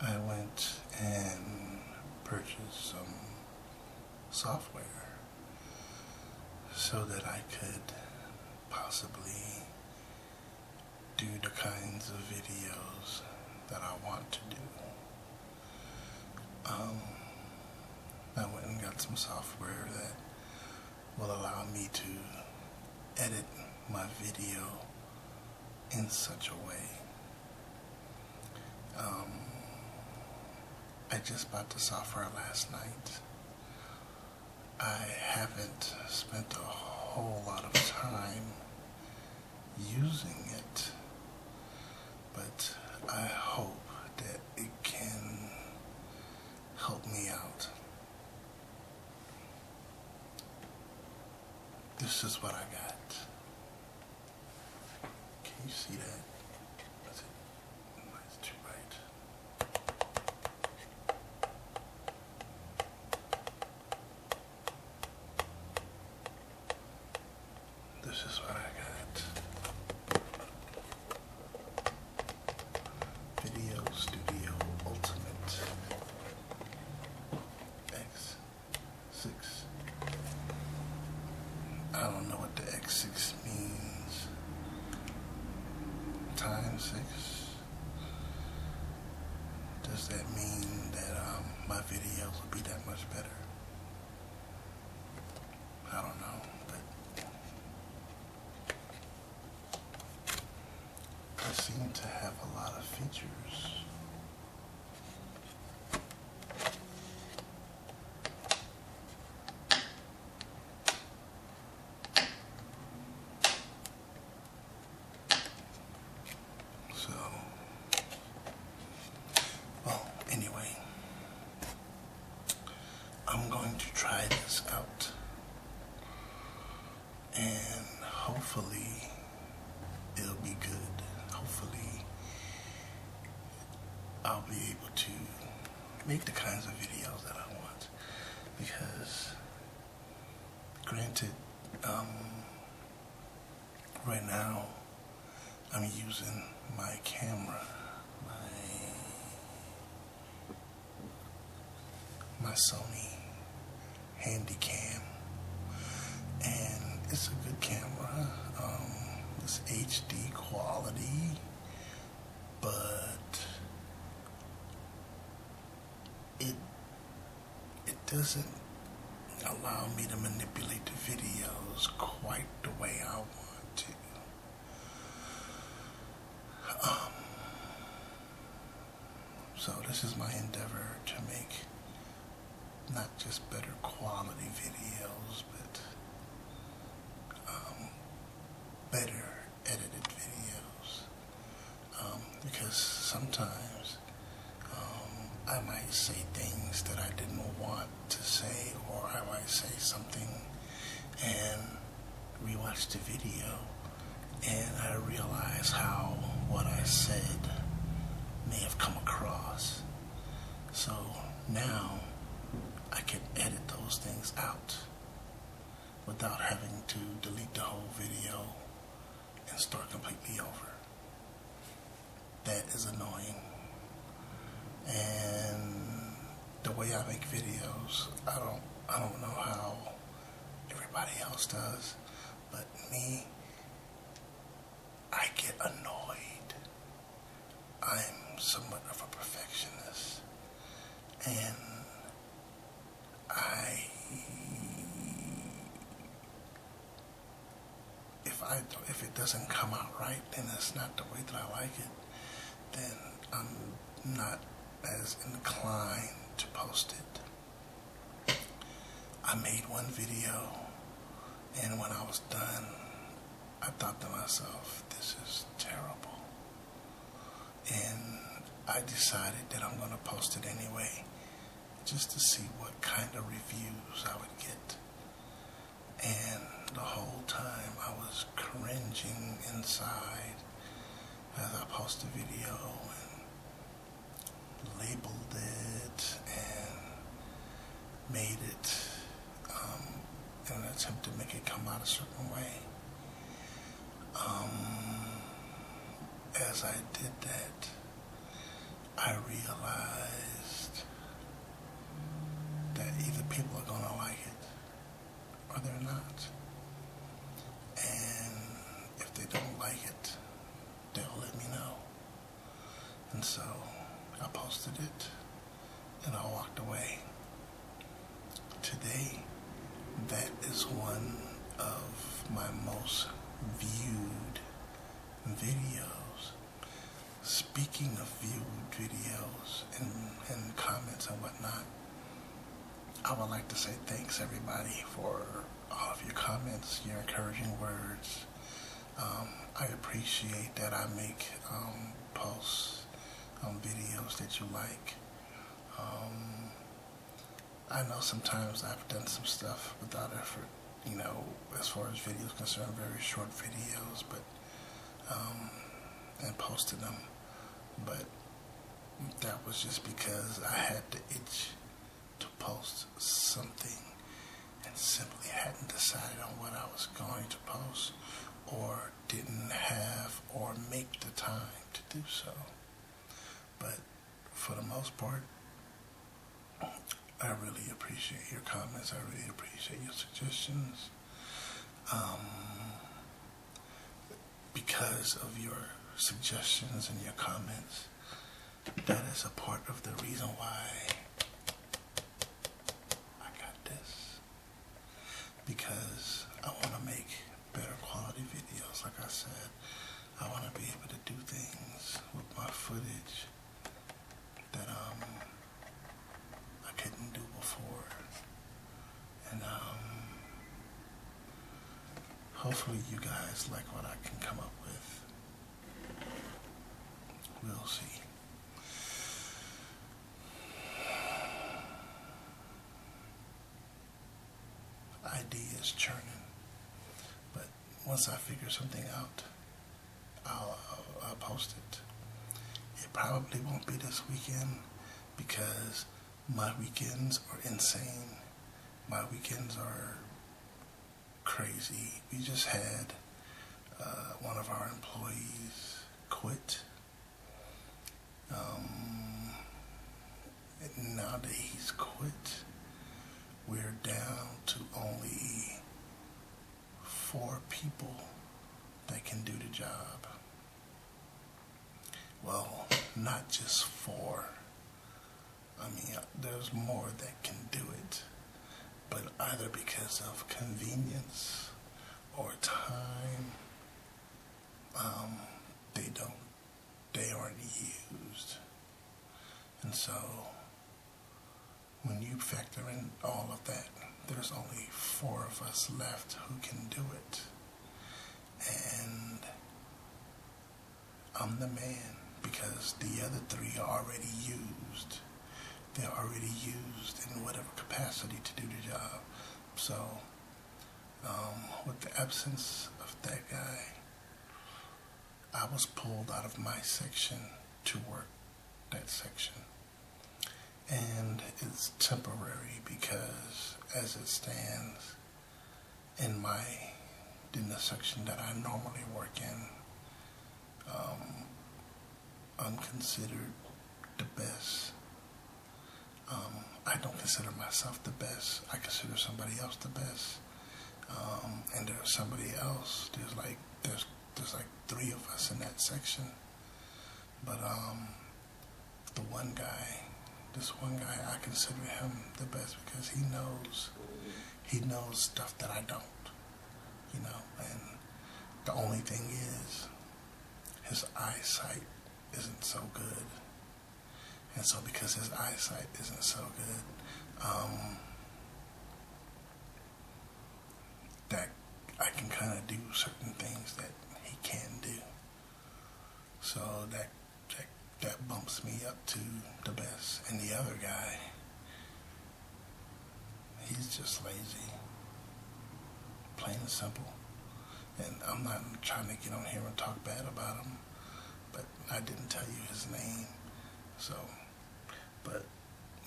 I went and purchased some software so that I could possibly do the kinds of videos that I want to do. I went and got some software that will allow me to edit my video in such a way. I just bought the software last night. I haven't spent a whole lot of time using it, but I hope that it can help me out. This is what I got. Can you see that? That's it. It's too bright. This is what I got. Video Studio Ultimate X6. I don't know what the X6 means. Times 6. Does that mean that my videos will be that much better? I don't know, but I seem to have a lot of features. So, well, anyway, I'm going to try this out, and hopefully it'll be good. Hopefully I'll be able to make the kinds of videos that I want, because granted, right now I'm using my camera, my Sony Handycam, and it's a good camera. It's HD quality, but it doesn't allow me to manipulate the videos quite the way I want to. So this is my endeavor to make not just better quality videos, but better edited videos. Because sometimes I might say things that I didn't want to say, or I might say something and rewatch the video and I realize how what I said may have come across. So now I can edit those things out without having to delete the whole video and start completely over. That is annoying. And the way I make videos, I don't know how everybody else does, but me, I get annoyed. I'm somewhat of a perfectionist, and if it doesn't come out right, then it's not the way that I like it, then I'm not as inclined to post it. I made one video, and when I was done, I thought to myself, this is terrible. And I decided that I'm going to post it anyway, just to see what kind of reviews I would get. And the whole time I was cringing inside as I posted the video and labeled it and made it in an attempt to make it come out a certain way. As I did that, I realized that either people are going to like it or they're not. And if they don't like it, they'll let me know. And so I posted it and I walked away. Today, that is one of my most viewed videos. Speaking of viewed videos and comments and whatnot, I would like to say thanks everybody for all of your comments, your encouraging words. I appreciate that I make posts on videos that you like. I know sometimes I've done some stuff without effort, you know, as far as videos concerned, very short videos, but and posted them. But that was just because I had the itch to post something and simply hadn't decided on what I was going to post or didn't have or make the time to do so. But for the most part, I really appreciate your comments. I really appreciate your suggestions. Because of your suggestions and your comments, that is a part of the reason why I got this. Because I want to make better quality videos. Like I said, I want to be able to do things with my footage that I couldn't do before. And hopefully you guys like what I can come up with. We'll see. Ideas churning, but once I figure something out, I'll post it. It probably won't be this weekend because my weekends are insane. My weekends are crazy. We just had one of our employees quit. And now that he's quit, we're down to only 4 people that can do the job. Well, not just 4. I mean, there's more that can do it, but either because of convenience or time, they aren't used. And so, when you factor in all of that, there's only 4 of us left who can do it. And I'm the man because the other 3 are already used. They're already used in whatever capacity to do the job. So, with the absence of that guy, I was pulled out of my section to work that section. And it's temporary because as it stands in the section that I normally work in, I'm considered the best. I don't consider myself the best. I consider somebody else the best. And there's somebody else. There's like 3 of us in that section. But this one guy, I consider him the best because he knows stuff that I don't. You know, and the only thing is his eyesight isn't so good. And so because his eyesight isn't so good, that I can kind of do certain things that he can't do. So that bumps me up to the best. And the other guy, he's just lazy. Plain and simple. And I'm not trying to get on here and talk bad about him, but I didn't tell you his name. So, but,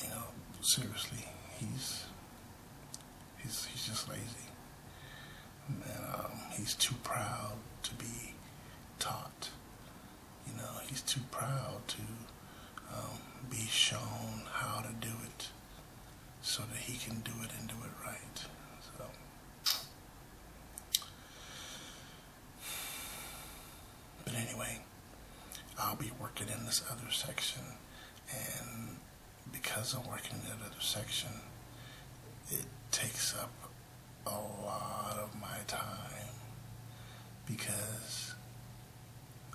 you know, seriously, he's just lazy. And he's too proud to be taught. You know, he's too proud to be shown how to do it so that he can do it and do it right. So, but anyway, I'll be working in this other section, and because I'm working in that other section, it takes up a lot of my time because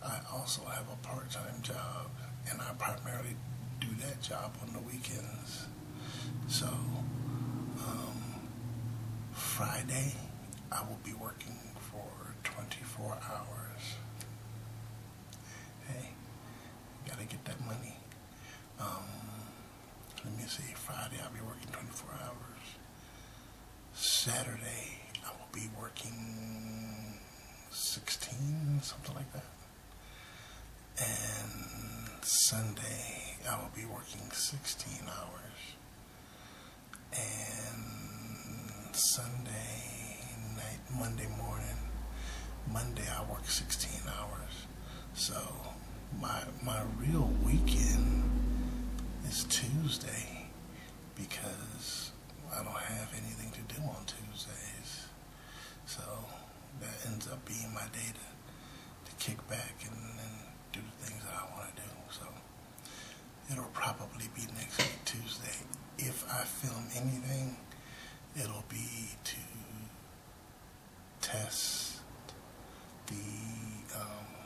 I also have a part-time job, and I primarily do that job on the weekends. So, Friday, I will be working for 24 hours. Hey, gotta get that money. Let me see, Friday I'll be working 24 hours. Saturday, I will be working 16, something like that. And Sunday, I will be working 16 hours. And Sunday night, Monday morning, Monday I work 16 hours. So my real weekend is Tuesday because I don't have anything to do on Tuesdays. So that ends up being my day to kick back and do the things that I want to do. So it'll probably be next week Tuesday. If I film anything, it'll be to test the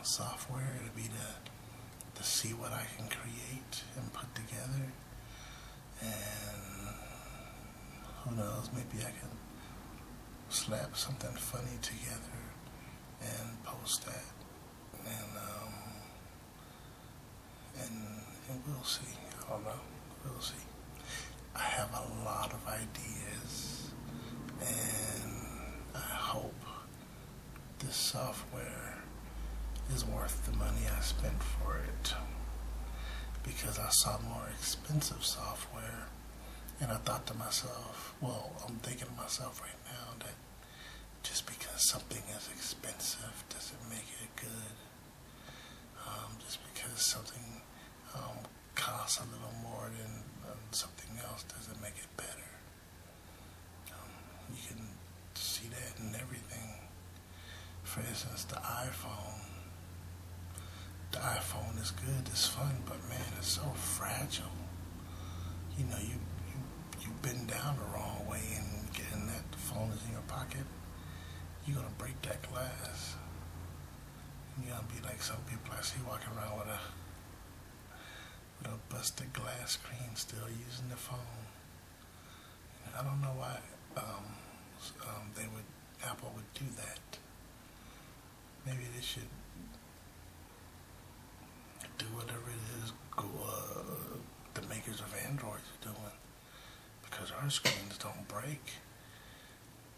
software. It'll be to see what I can create and put together. And who knows, maybe I can slap something funny together and post that. And we'll see. I don't know. We'll see. I have a lot of ideas, and I hope this software is worth the money I spent for it, because I saw more expensive software, and I thought to myself, well, I'm thinking to myself right now that just because something is expensive doesn't make it good. Just because something costs a little more than something else doesn't make it better. You can see that in everything. For instance, the iPhone. The iPhone is good, it's fun, but man, it's so fragile. You know, you bend down the wrong way and getting that phone is in your pocket, you're gonna break that glass. You're gonna be like some people I see walking around with a busted glass screen, still using the phone. I don't know why Apple would do that. Maybe they should do whatever it is the makers of Androids are doing, because our screens don't break,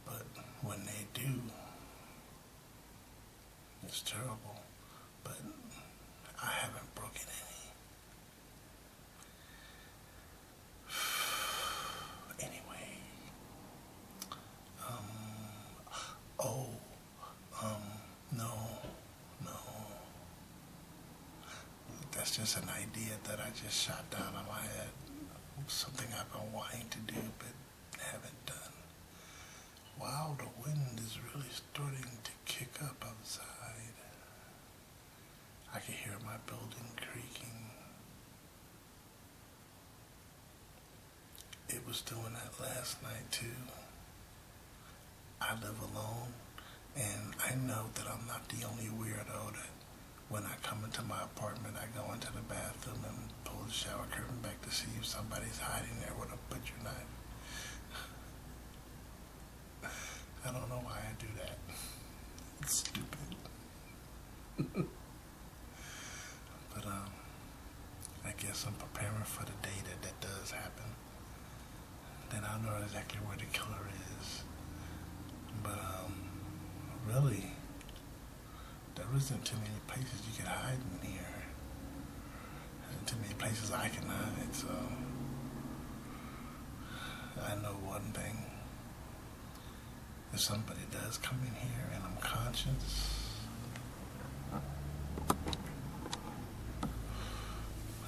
but when they do, it's terrible. But I haven't broken any. Anyway, no. That's just an idea that I just shot down in my head. Something I've been wanting to do but haven't done. Wow, the wind is really starting to kick up outside. I can hear my building creaking. It was doing that last night too. I live alone, and I know that I'm not the only weirdo that when I come into my apartment, I go into the bathroom and pull the shower curtain back to see if somebody's hiding there with a butcher knife. I don't know why I do that. It's stupid. But I guess I'm preparing for the day that does happen. Then I'll know exactly where the killer is. But really, there isn't too many places you can hide in here. There isn't too many places I can hide, so I know one thing. If somebody does come in here and I'm conscious,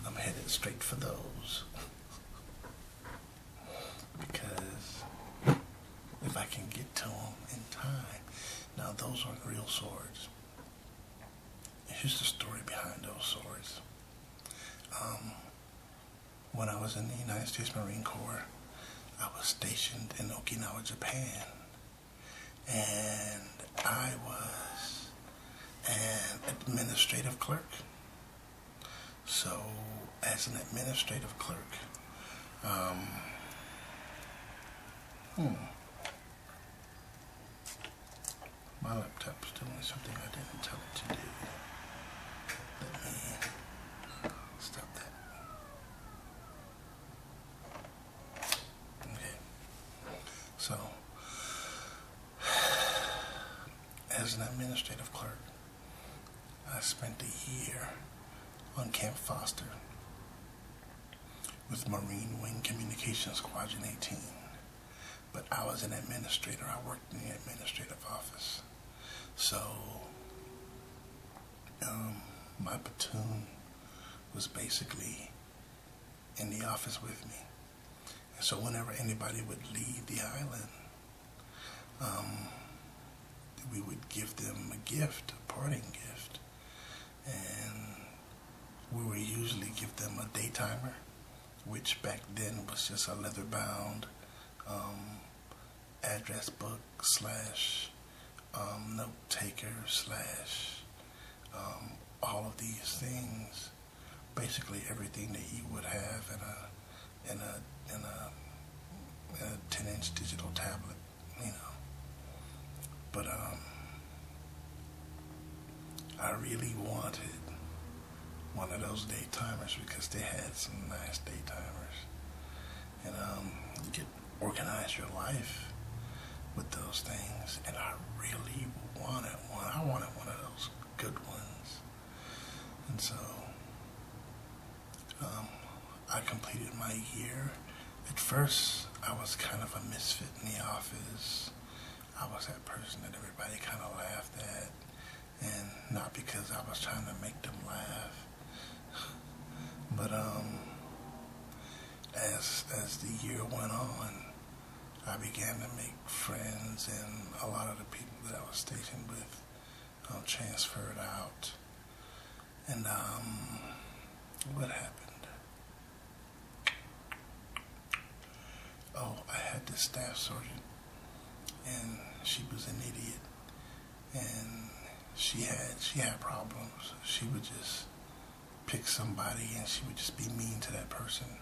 I'm headed straight straight for those. Because if I can get to them in time. Now, those aren't real swords. Here's the story behind those swords. When I was in the United States Marine Corps, I was stationed in Okinawa, Japan, and I was an administrative clerk. So, as an administrative clerk, my laptop's doing something I didn't tell it to do. Let me stop that. Okay. So, as an administrative clerk, I spent a year on Camp Foster with Marine Wing Communications Squadron 18. But I was an administrator. I worked in the administrative office. So, my platoon was basically in the office with me. And so whenever anybody would leave the island, we would give them a gift, a parting gift. And we would usually give them a day timer, which back then was just a leather-bound address book / note taker / all of these things, basically everything that you would have in a 10-inch digital tablet, you know. But I really wanted one of those day timers because they had some nice day timers, and you could organize your life with those things, and I really wanted one. I wanted one of those good ones. And so I completed my year. At first, I was kind of a misfit in the office. I was that person that everybody kind of laughed at, and not because I was trying to make them laugh, but as the year went on, I began to make friends, and a lot of the people that I was stationed with transferred out. And what happened? Oh, I had this staff sergeant, and she was an idiot, and she had problems. She would just pick somebody, and she would just be mean to that person.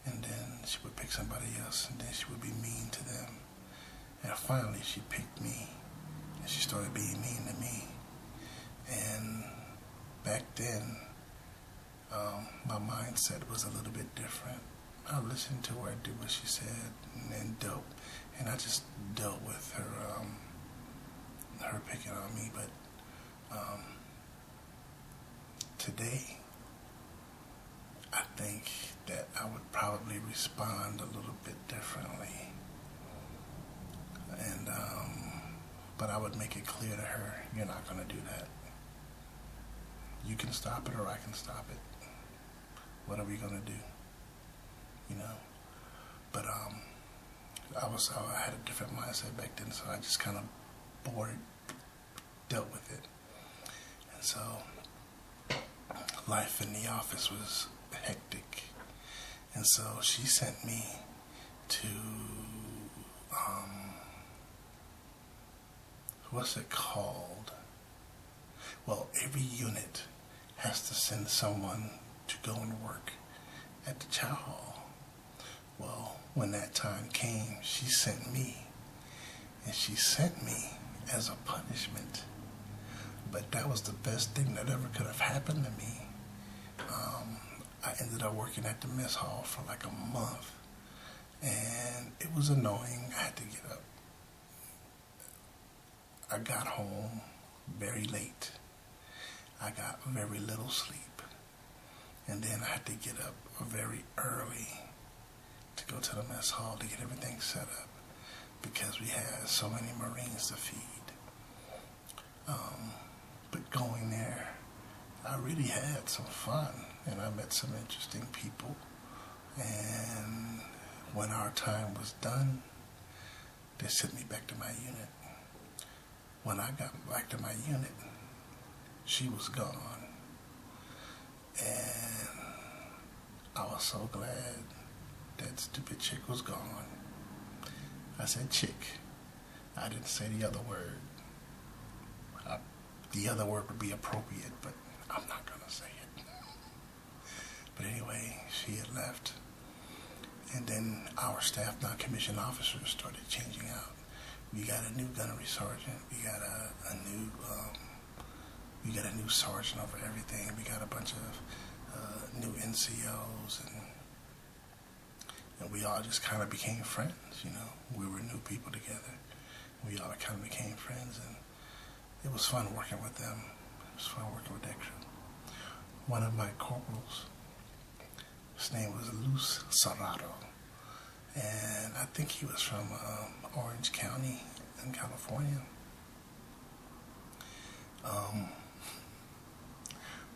And then she would pick somebody else, and then she would be mean to them. And finally, she picked me, and she started being mean to me. And back then, my mindset was a little bit different. I listened to her, did what she said, and I just dealt with her picking on me. But today, I think that I would probably respond a little bit differently, and but I would make it clear to her, you're not going to do that. You can stop it, or I can stop it. What are we going to do? You know. But I had a different mindset back then, so I just kind of dealt with it. And so life in the office was hectic, and so she sent me to what's it called? Well, every unit has to send someone to go and work at the chow hall. Well, when that time came, she sent me, and she sent me as a punishment. But that was the best thing that ever could have happened to me. I ended up working at the mess hall for like a month, and it was annoying. I had to get up. I got home very late. I got very little sleep, and then I had to get up very early to go to the mess hall to get everything set up because we had so many Marines to feed. But going there, I really had some fun. and I met some interesting people. And when our time was done, they sent me back to my unit. When I got back to my unit, she was gone. And I was so glad that stupid chick was gone. I said chick. I didn't say the other word. The other word would be appropriate, but I'm not going to say it. But anyway, she had left. And then our staff non-commissioned officers started changing out. We got a new gunnery sergeant. We got a new sergeant over everything. We got a bunch of new NCOs, and we all just kind of became friends. You know, we were new people together. We all kind of became friends, and it was fun working with them. It was fun working with that crew. One of my corporals, his name was Luz Serrato, and I think he was from Orange County in California.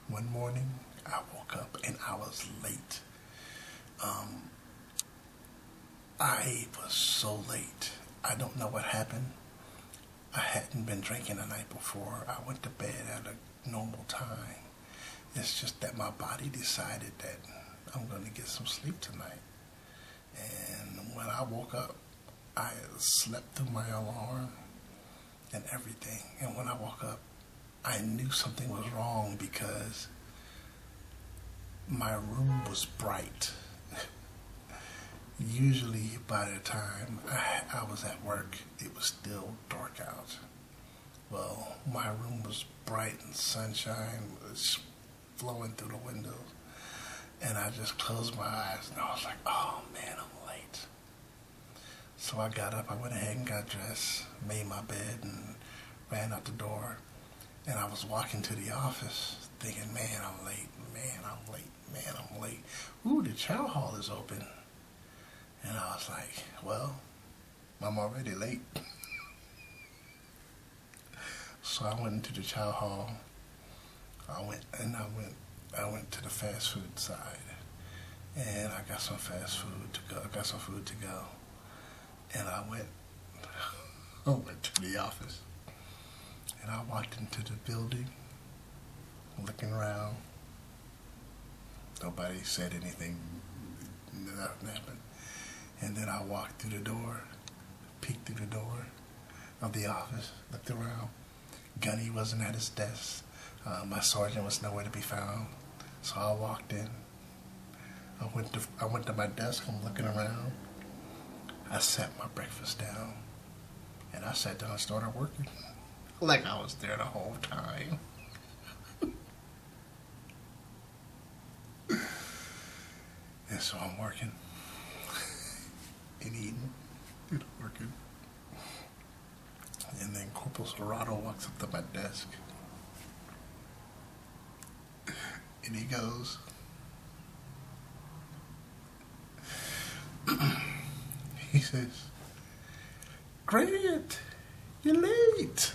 One morning, I woke up and I was late. I was so late. I don't know what happened. I hadn't been drinking the night before. I went to bed at a normal time. It's just that my body decided that I'm going to get some sleep tonight. And when I woke up, I slept through my alarm and everything. And when I woke up, I knew something was wrong because my room was bright. Usually by the time I was at work, it was still dark out. Well, my room was bright and sunshine was flowing through the windows. And I just closed my eyes and I was like, oh man, I'm late. So I got up, I went ahead and got dressed, made my bed and ran out the door. And I was walking to the office thinking, man, I'm late, man, I'm late, man, I'm late. Ooh, the chow hall is open. And I was like, well, I'm already late. So I went into the chow hall. I went to the fast food side, and I got some fast food to go. I got some food to go, and I went to the office, and I walked into the building, looking around. Nobody said anything. Nothing happened. And then I walked through the door, peeked through the door of the office, looked around. Gunny wasn't at his desk. My sergeant was nowhere to be found. So I walked in. I went to my desk. I'm looking around. I sat my breakfast down, and I sat down and started working like I was there the whole time. And so I'm working and eating and working. And then Corporal Serrato walks up to my desk. And he goes, he says, Grant, you're late.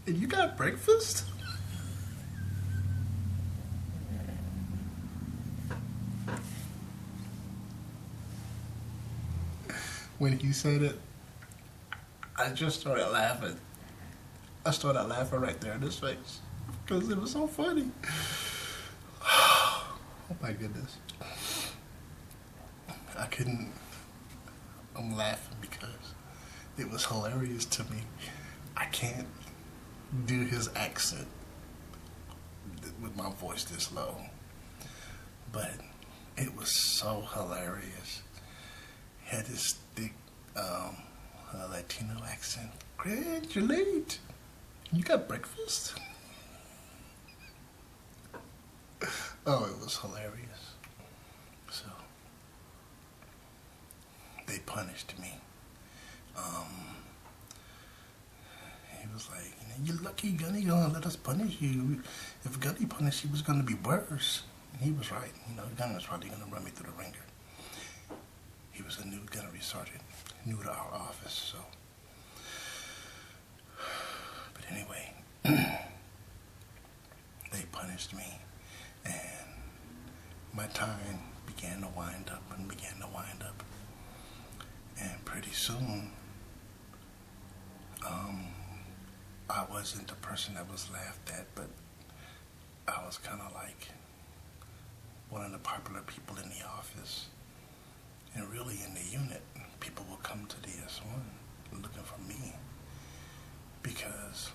And you got breakfast? When he said it, I just started laughing. I started laughing right there in his face because it was so funny. Oh my goodness. I'm laughing because it was hilarious to me. I can't do his accent with my voice this low, but it was so hilarious. He had this thick Latino accent. Grant, you're late. You got breakfast? Oh, it was hilarious. So, they punished me. He was like, you're lucky Gunny gonna let us punish you. If Gunny punished you, it was gonna be worse. And he was right. Gunny was probably gonna run me through the ringer. He was a new gunnery sergeant, new to our office, so. But anyway, they punished me, and my time began to wind up and began to wind up. And pretty soon, I wasn't the person that was laughed at, but I was kind of like one of the popular people in the office. And really in the unit, people would come to the S1 looking for me because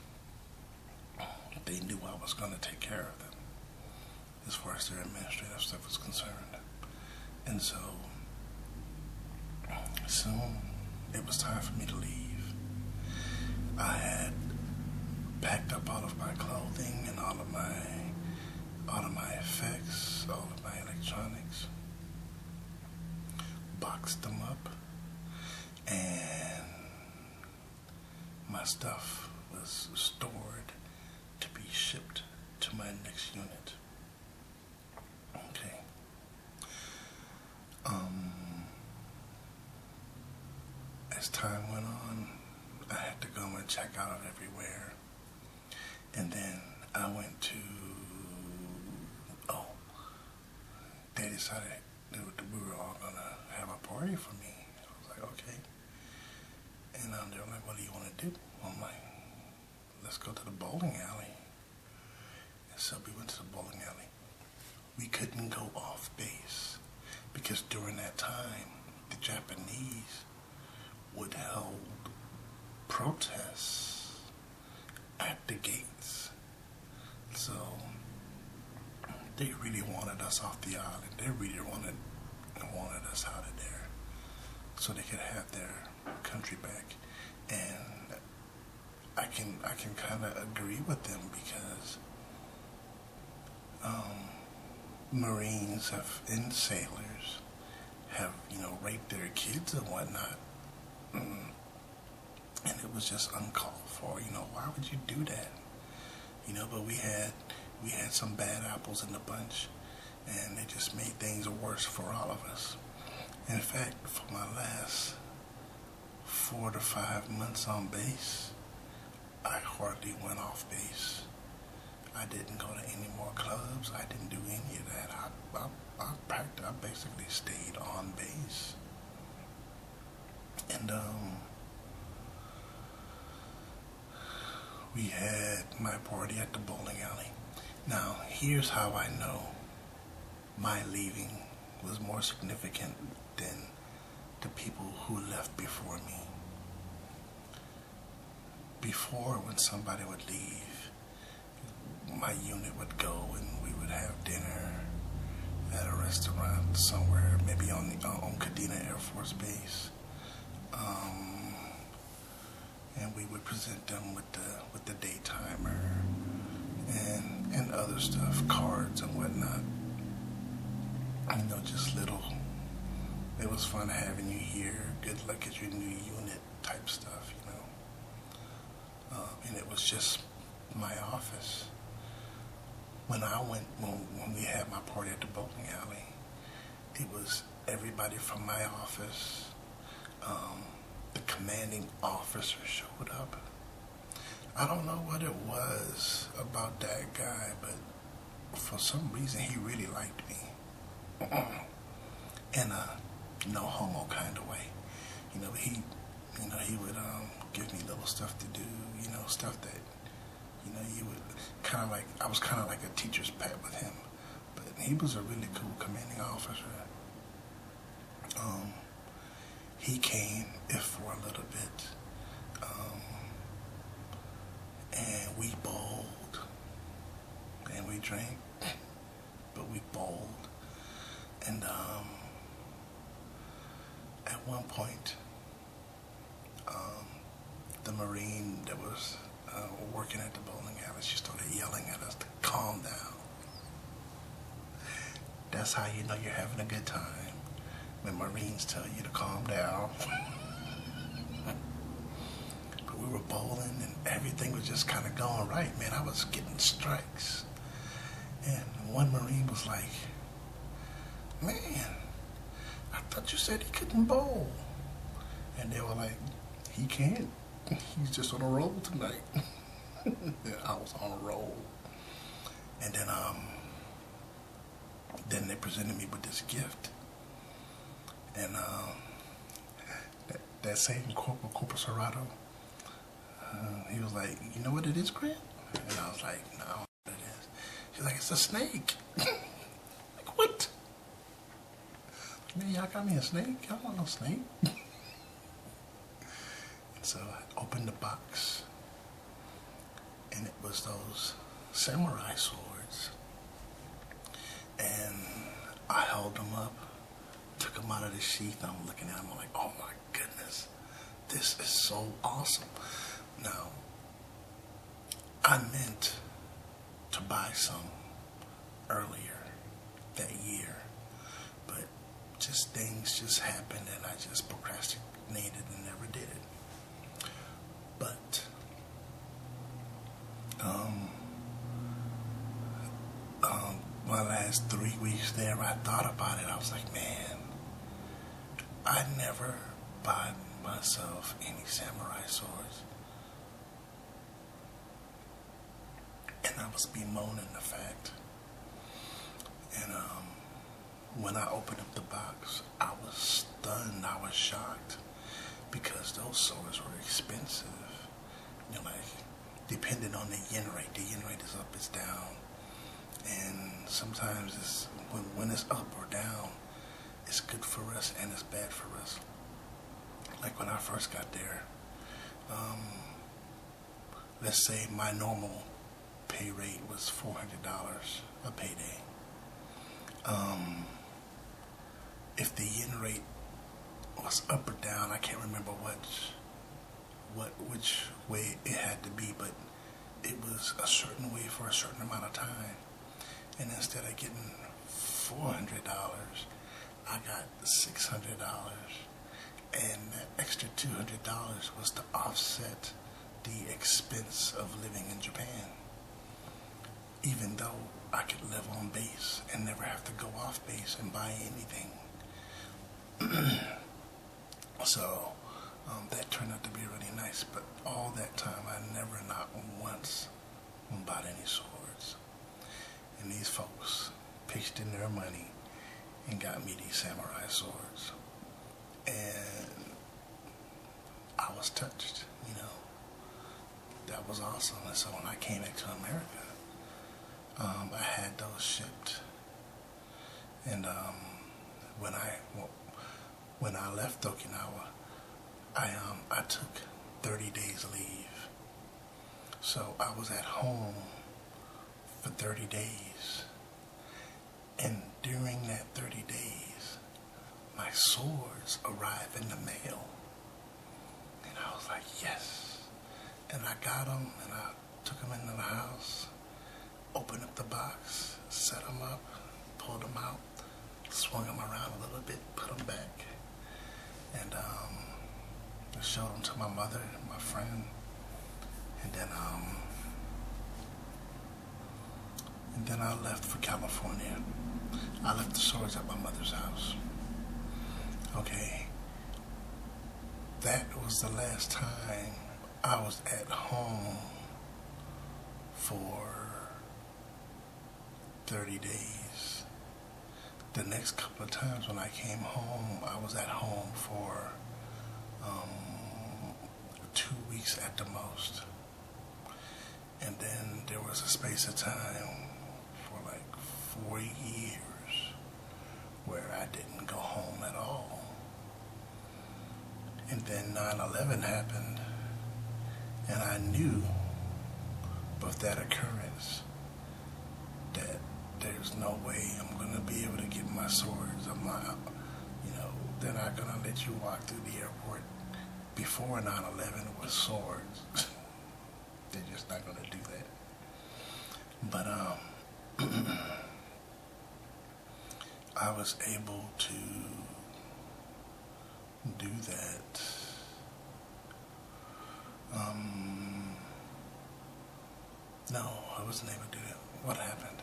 they knew I was going to take care of them as far as their administrative stuff was concerned. And so soon it was time for me to leave. I had packed up all of my clothing and all of my effects, all of my electronics, boxed them up, and my stuff was stored to be shipped to my next unit. Okay. As time went on, I had to go and check out everywhere. And then I went to, they decided that we were all going to have a party for me. I was like, okay. And they were like, what do you want to do? I'm like, let's go to the bowling alley. And so we went to the bowling alley. We couldn't go off base because during that time, the Japanese would hold protests at the gates. So they really wanted us off the island. They really wanted us out of there so they could have their country back. And I can kind of agree with them because Marines and sailors have, raped their kids and whatnot. And it was just uncalled for. Why would you do that? But we had some bad apples in the bunch, and they just made things worse for all of us. In fact, for my last 4 to 5 months on base, I hardly went off base. I didn't go to any more clubs. I didn't do any of that. I basically stayed on base. And we had my party at the bowling alley. Now, here's how I know my leaving was more significant than the people who left before me. Before, when somebody would leave, my unit would go and we would have dinner at a restaurant somewhere, maybe on Kadena Air Force Base. And we would present them with the daytimer and other stuff, cards and whatnot. Just little. It was fun having you here. Good luck at your new unit type stuff, And it was just my office. When we had my party at the bowling alley, it was everybody from my office. The commanding officer showed up. I don't know what it was about that guy, but for some reason he really liked me. In a no homo kind of way. He would give me little stuff to do, stuff that, you would kind of like, I was kind of like a teacher's pet with him. But he was a really cool commanding officer. He came if for a little bit, and we bowled, and we drank, but we bowled, and at one point, the Marine that was working at the bowling alley, she started yelling at us to calm down. That's how you know you're having a good time, when Marines tell you to calm down. But we were bowling and everything was just kind of going right, man. I was getting strikes. And one Marine was like, man, I thought you said he couldn't bowl. And they were like, he can't. He's just on a roll tonight. And I was on a roll. And then then they presented me with this gift. And that same Corporal Serrato, he was like, you know what it is, Grant? And I was like, no, I don't know what it is. She's like, it's a snake. Like, what? Man, y'all got me a snake? I don't want no snake. And so I opened the box, and it was those samurai swords. And I held them up, took them out of the sheath, and I'm looking at them, I'm like, oh my goodness, this is so awesome. Now, I meant to buy some earlier that year, but just things just happened and I just procrastinated and never did it. But my last 3 weeks there, I thought about it. I was like, man, I never bought myself any samurai swords. And I was bemoaning the fact. And when I opened up the box, I was stunned, I was shocked, because those swords were expensive. You know, like, depending on the yen rate is up, it's down. And sometimes it's, when it's up or down, it's good for us and it's bad for us. Like when I first got there, let's say my normal pay rate was $400 a payday. If the yen rate was up or down, I can't remember which way it had to be, but it was a certain way for a certain amount of time. And instead of getting $400, I got $600. And that extra $200 was to offset the expense of living in Japan. Even though I could live on base and never have to go off base and buy anything. So that turned out to be really nice. But all that time, I never, not once, bought any swords. And these folks pitched in their money and got me these samurai swords. And I was touched, you know. That was awesome. And so when I came back to America, I had those shipped. And when I left Okinawa, I took 30 days leave. So I was at home for 30 days. And during that 30 days, my swords arrived in the mail. And I was like, yes. And I got them and I took them into the house, opened up the box, set them up, pulled them out, swung them around a little bit, put them back. And I showed them to my mother and my friend. And then I left for California. I left the swords at my mother's house. Okay. That was the last time I was at home for 30 days. The next couple of times when I came home, I was at home for 2 weeks at the most. And then there was a space of time for like 4 years where I didn't go home at all. And then 9/11 happened, and I knew with that occurrence that there's no way I'm going to be able to get my swords. I'm not, you know, they're not going to let you walk through the airport before 9/11 with swords. They're just not going to do that. But I was able to do that. No, I wasn't able to do that. What happened?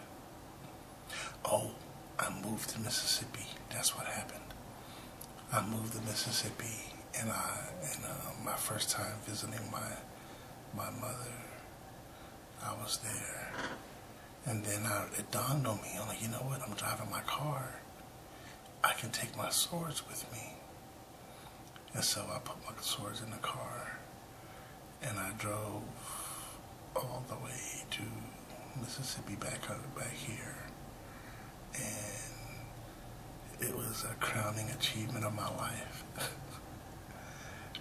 Oh, I moved to Mississippi. That's what happened. I moved to Mississippi, and my first time visiting my mother, I was there, And then it dawned on me, I'm like, you know what, I'm driving my car. I can take my swords with me. And so I put my swords in the car, and I drove all the way to Mississippi, back here. And it was a crowning achievement of my life.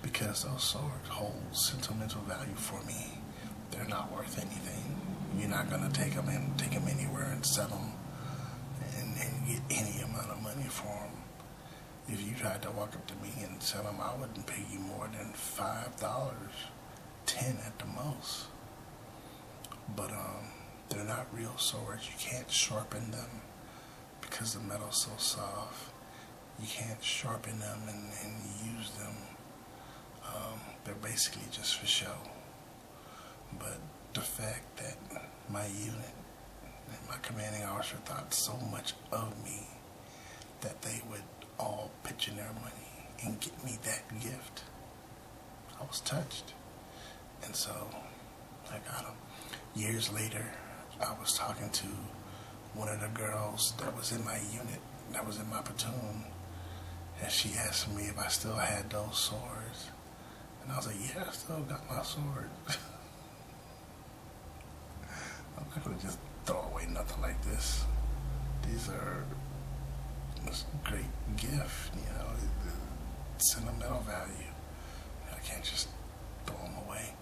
Because those swords hold sentimental value for me. They're not worth anything. You're not going to take them anywhere and sell them and get any amount of money for them. If you tried to walk up to me and sell them, I wouldn't pay you more than $5, $10 at the most. But they're not real swords. You can't sharpen them because the metal's so soft. You can't sharpen them and use them. They're basically just for show. But the fact that my unit and my commanding officer thought so much of me that they would all pitch in their money and get me that gift, I was touched. And so I got them. Years later, I was talking to one of the girls that was in my unit, that was in my platoon, and she asked me if I still had those swords. And I was like, yeah, I still got my sword. I'm not going to just throw away nothing like this. These are this great gift, you know, sentimental value. I can't just throw them away.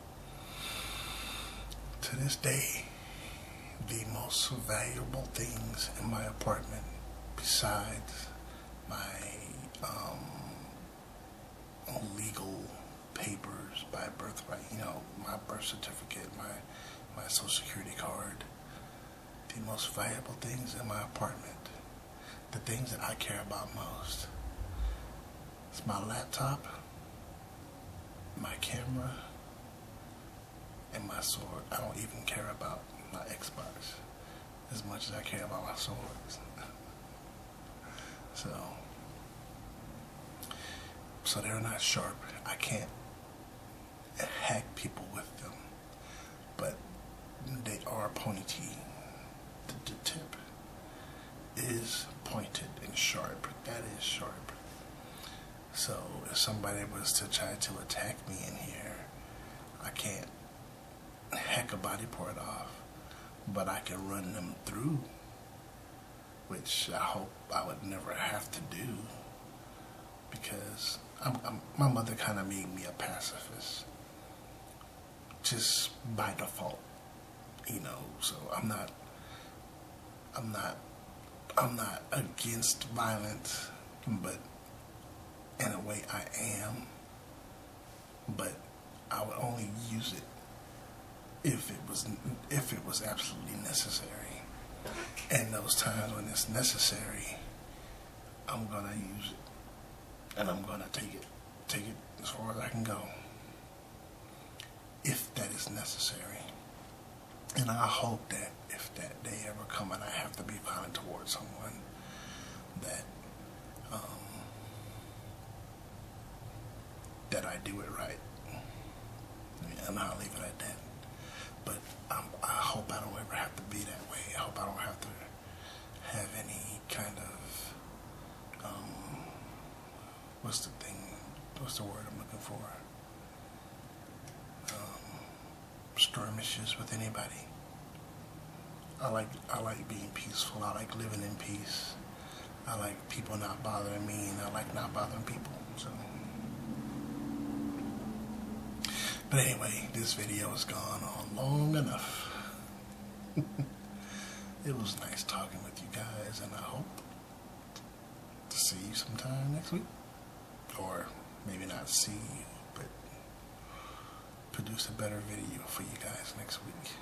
To this day, the most valuable things in my apartment, besides my legal papers by birthright, you know, my birth certificate, my social security card, the most valuable things in my apartment, the things that I care about most, it's my laptop, my camera, and my sword. I don't even care about my Xbox as much as I care about my swords. So they're not sharp. I can't hack people with them, but they are pointy. The tip is pointed and sharp. That is sharp. So if somebody was to try to attack me in here, I can't hack a body part off, but I can run them through, which I hope I would never have to do, because my mother kind of made me a pacifist, just by default, you know. So I'm not against violence, but in a way I am. But I would only use it if it was absolutely necessary. And those times when it's necessary, I'm gonna use it, and I'm gonna take it as far as I can go, if that is necessary. And I hope that if that day ever comes and I have to be violent towards someone, that I do it right. And I'll leave it at that. But I hope I don't ever have to be that way. I hope I don't have to have any kind of what's the word I'm looking for? Skirmishes with anybody. I like being peaceful. I like living in peace. I like people not bothering me, and I like not bothering people. So, but anyway, this video has gone on long enough. It was nice talking with you guys, and I hope to see you sometime next week. Or maybe not see you, but produce a better video for you guys next week.